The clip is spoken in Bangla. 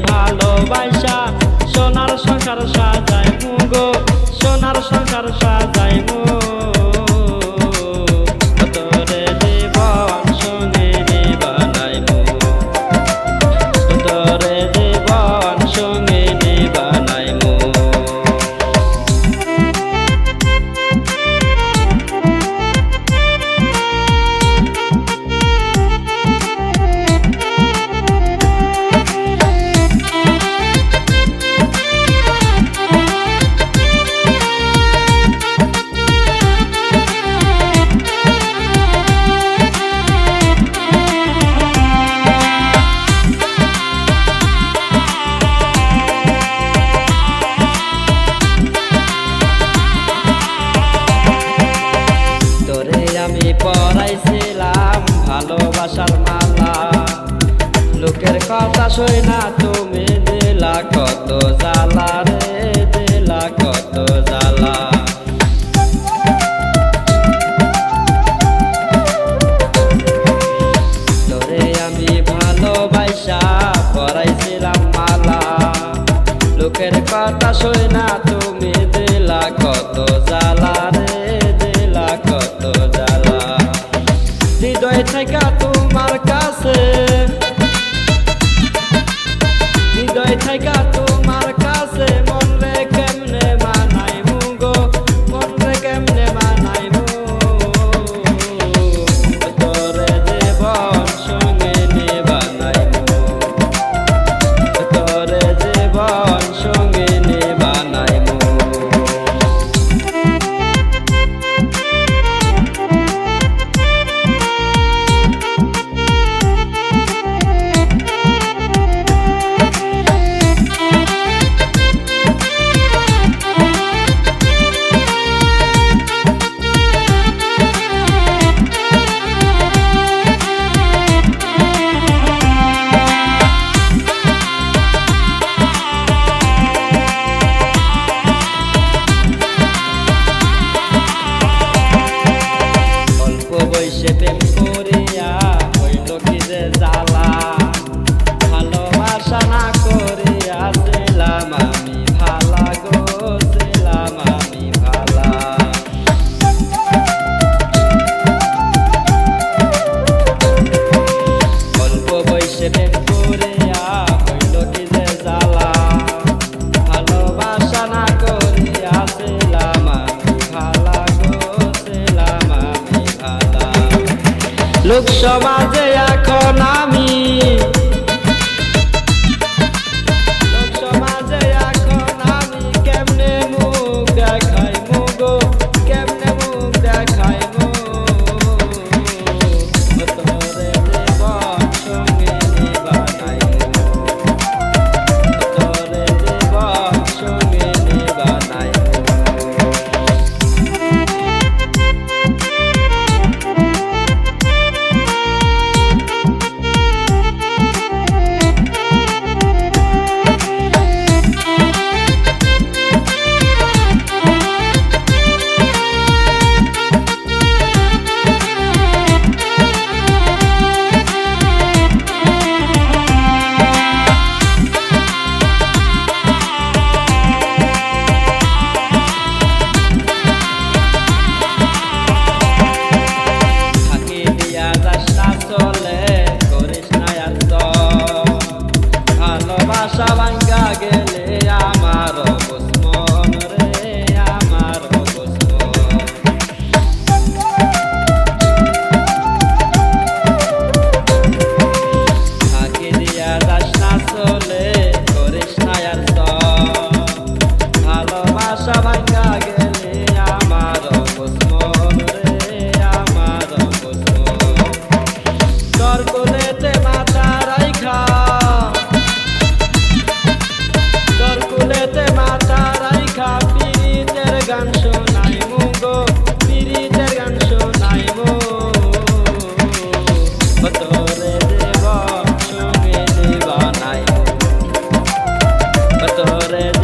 ভালোবাসা সোনার সংসার সাজাইমু গো, সোনার সংসার সাজাইমু। তোরে জীবন সঙ্গে নিবানাইমু, তোরে জীবন সঙ্গে নিবানাইমু। আমি পরাইছিলাম ভালোবাসার মালা, লোকের কথা শুই না তুমি দিলা কত জ্বালা রে, দিলা কত জ্বালা। তোরে আমি ভালোবাসা পরাইছিলাম মালা, লোকের কথা শুই না তুমি দিলা কত জ্বালা রে, দিলা কত জ্বালা। হৃদয় থেকে তোমার কাছে, হৃদয় থেকে তোমার কাছে মন রে কেমনে মানাইমু গো, মন রে কেমনে মানাইমু। তোরে জীবন সঙ্গে নিবানাইমু, তোরে জীবন সঙ্গে নিবানাইমু। বৈশে প্রেম করিয়া হইল কি যে জ্বালা, ভালোবাসা না করিয়া ছিলাম আমি ভালা গো, ছিলাম আমি ভালা। অল্প বৈশে প্রেম করিয়া হইল কি যে জ্বালা, ভালোবাসা না করিয়া ছিলাম আমি ভালা গো, ছিলাম আমি ভালা। লোক সমাজে এখন আমি করে